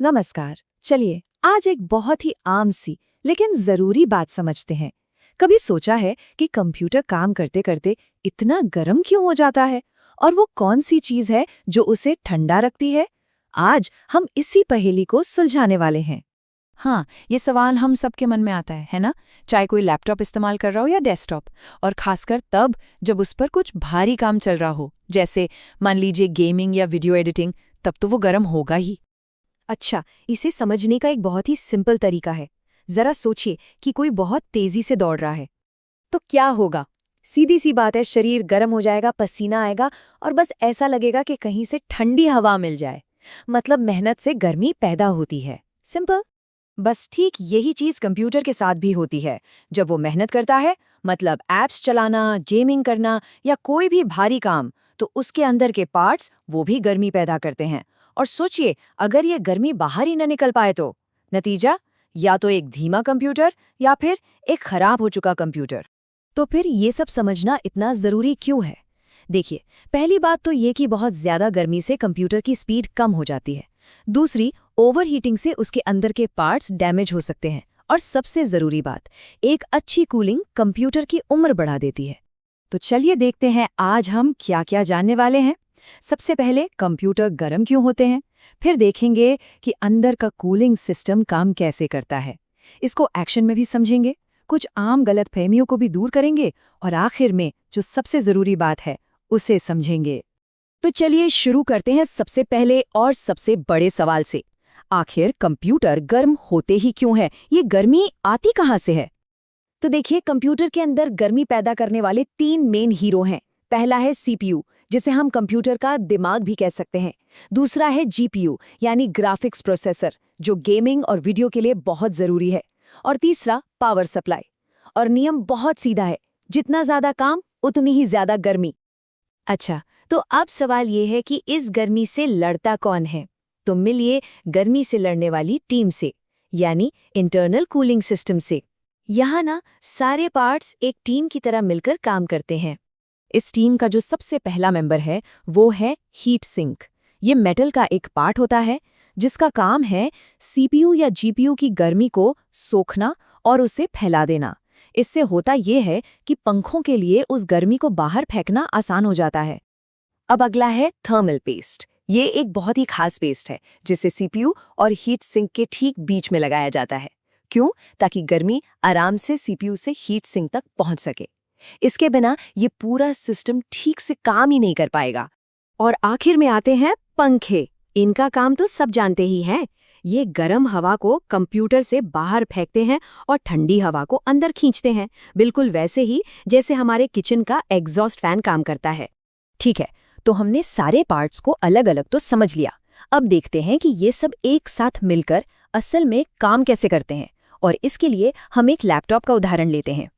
नमस्कार। चलिए आज एक बहुत ही आम सी लेकिन जरूरी बात समझते हैं। कभी सोचा है कि कंप्यूटर काम करते करते इतना गर्म क्यों हो जाता है और वो कौन सी चीज है जो उसे ठंडा रखती है? आज हम इसी पहेली को सुलझाने वाले हैं। हाँ, ये सवाल हम सबके मन में आता है ना? चाहे कोई लैपटॉप इस्तेमाल कर रहा हो या डेस्कटॉप, और खासकर तब जब उस पर कुछ भारी काम चल रहा हो, जैसे मान लीजिए गेमिंग या वीडियो एडिटिंग, तब तो वो गर्म होगा ही। अच्छा, इसे समझने का एक बहुत ही सिंपल तरीका है। जरा सोचिए कि कोई बहुत तेजी से दौड़ रहा है तो क्या होगा? सीधी सी बात है, शरीर गर्म हो जाएगा, पसीना आएगा और बस ऐसा लगेगा कि कहीं से ठंडी हवा मिल जाए। मतलब मेहनत से गर्मी पैदा होती है। सिंपल। बस ठीक यही चीज कंप्यूटर के साथ भी होती है। जब वो मेहनत करता है, मतलब एप्स चलाना, गेमिंग करना या कोई भी भारी काम, तो उसके अंदर के पार्ट्स वो भी गर्मी पैदा करते हैं। और सोचिए, अगर ये गर्मी बाहर ही न निकल पाए तो नतीजा या तो एक धीमा कंप्यूटर या फिर एक खराब हो चुका कंप्यूटर। तो फिर ये सब समझना इतना जरूरी क्यों है? देखिए, पहली बात तो ये कि बहुत ज्यादा गर्मी से कंप्यूटर की स्पीड कम हो जाती है। दूसरी, ओवरहीटिंग से उसके अंदर के पार्ट्स डैमेज हो सकते हैं। और सबसे जरूरी बात, एक अच्छी कूलिंग कंप्यूटर की उम्र बढ़ा देती है। तो चलिए देखते हैं आज हम क्या क्या जानने वाले हैं। सबसे पहले कंप्यूटर गर्म क्यों होते हैं, फिर देखेंगे कि अंदर का कूलिंग सिस्टम काम कैसे करता है। इसको एक्शन में भी समझेंगे, कुछ आम गलतफहमियों को भी दूर करेंगे और आखिर में जो सबसे जरूरी बात है उसे समझेंगे। तो चलिए शुरू करते हैं सबसे पहले और सबसे बड़े सवाल से। आखिर कंप्यूटर गर्म होते ही क्यों है? ये गर्मी आती कहाँ से है? तो देखिए, कंप्यूटर के अंदर गर्मी पैदा करने वाले तीन मेन हीरो हैं। पहला है सीपीयू, जिसे हम कंप्यूटर का दिमाग भी कह सकते हैं। दूसरा है जीपीयू, यानी ग्राफिक्स प्रोसेसर, जो गेमिंग और वीडियो के लिए बहुत जरूरी है। और तीसरा पावर सप्लाई। और नियम बहुत सीधा है, जितना ज्यादा काम उतनी ही ज्यादा गर्मी। अच्छा, तो अब सवाल ये है कि इस गर्मी से लड़ता कौन है? तो मिलिए गर्मी से लड़ने वाली टीम से, यानी इंटरनल कूलिंग सिस्टम से। यहाँ ना सारे पार्ट्स एक टीम की तरह मिलकर काम करते हैं। इस टीम का जो सबसे पहला मेंबर है वो है हीट सिंक। ये मेटल का एक पार्ट होता है जिसका काम है सीपीयू या जीपीयू की गर्मी को सोखना और उसे फैला देना। इससे होता ये है कि पंखों के लिए उस गर्मी को बाहर फेंकना आसान हो जाता है। अब अगला है थर्मल पेस्ट। ये एक बहुत ही खास पेस्ट है जिसे सीपीयू और हीट सिंक के ठीक बीच में लगाया जाता है। क्यों? ताकि गर्मी आराम से सीपीयू से हीट सिंक तक पहुंच सके। इसके बिना ये पूरा सिस्टम ठीक से काम ही नहीं कर पाएगा। और आखिर में आते हैं पंखे। इनका काम तो सब जानते ही हैं। ये गर्म हवा को कंप्यूटर से बाहर फेंकते हैं और ठंडी हवा को अंदर खींचते हैं, बिल्कुल वैसे ही जैसे हमारे किचन का एग्जॉस्ट फैन काम करता है। ठीक है, तो हमने सारे पार्ट्स को अलग अलग तो समझ लिया। अब देखते हैं कि ये सब एक साथ मिलकर असल में काम कैसे करते हैं। और इसके लिए हम एक लैपटॉप का उदाहरण लेते हैं।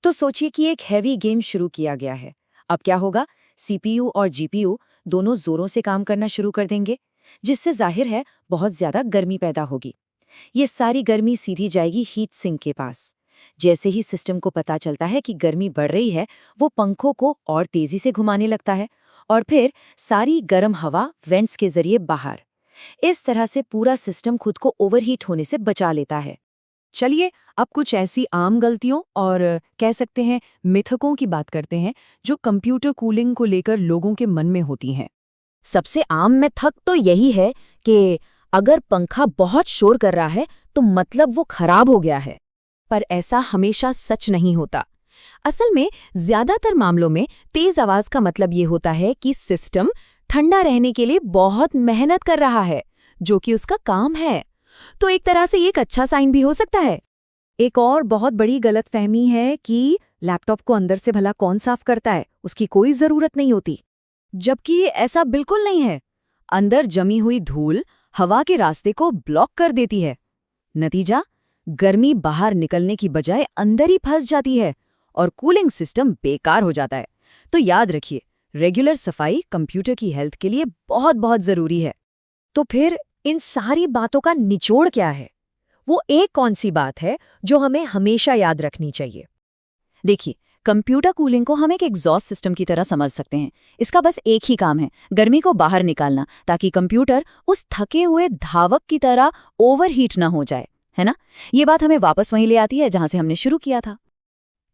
तो सोचिए कि एक हैवी गेम शुरू किया गया है। अब क्या होगा? सीपीयू और जीपीयू दोनों जोरों से काम करना शुरू कर देंगे, जिससे जाहिर है बहुत ज्यादा गर्मी पैदा होगी। ये सारी गर्मी सीधी जाएगी हीट सिंक के पास। जैसे ही सिस्टम को पता चलता है कि गर्मी बढ़ रही है, वो पंखों को और तेजी से घुमाने लगता है और फिर सारी गर्म हवा वेंट्स के जरिए बाहर। इस तरह से पूरा सिस्टम खुद को ओवरहीट होने से बचा लेता है। चलिए अब कुछ ऐसी आम गलतियों और कह सकते हैं मिथकों की बात करते हैं जो कंप्यूटर कूलिंग को लेकर लोगों के मन में होती हैं। सबसे आम मिथक तो यही है कि अगर पंखा बहुत शोर कर रहा है तो मतलब वो खराब हो गया है। पर ऐसा हमेशा सच नहीं होता। असल में ज्यादातर मामलों में तेज आवाज का मतलब ये होता है कि सिस्टम ठंडा रहने के लिए बहुत मेहनत कर रहा है, जो कि उसका काम है। तो एक तरह से ये एक अच्छा साइन भी हो सकता है। एक और बहुत बड़ी गलतफहमी है कि लैपटॉप को अंदर से भला कौन साफ करता है, उसकी कोई जरूरत नहीं होती। जबकि ऐसा बिल्कुल नहीं है। अंदर जमी हुई धूल हवा के रास्ते को ब्लॉक कर देती है। नतीजा, गर्मी बाहर निकलने की बजाय अंदर ही फंस जाती है और कूलिंग सिस्टम बेकार हो जाता है। तो याद रखिए, रेगुलर सफाई कंप्यूटर की हेल्थ के लिए बहुत बहुत जरूरी है। तो फिर इन सारी बातों का निचोड़ क्या है? वो एक कौन सी बात है जो हमें हमेशा याद रखनी चाहिए? देखिए, कंप्यूटर कूलिंग को हम एक एग्जॉस्ट सिस्टम की तरह समझ सकते हैं। इसका बस एक ही काम है, गर्मी को बाहर निकालना, ताकि कंप्यूटर उस थके हुए धावक की तरह ओवरहीट ना हो जाए, है ना? ये बात हमें वापस वहीं ले आती है जहां से हमने शुरू किया था।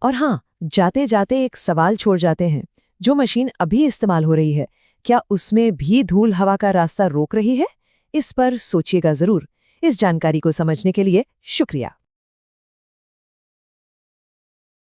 और हाँ, जाते जाते एक सवाल छोड़ जाते हैं। जो मशीन अभी इस्तेमाल हो रही है, क्या उसमें भी धूल हवा का रास्ता रोक रही है? इस पर सोचिएगा जरूर। इस जानकारी को समझने के लिए शुक्रिया।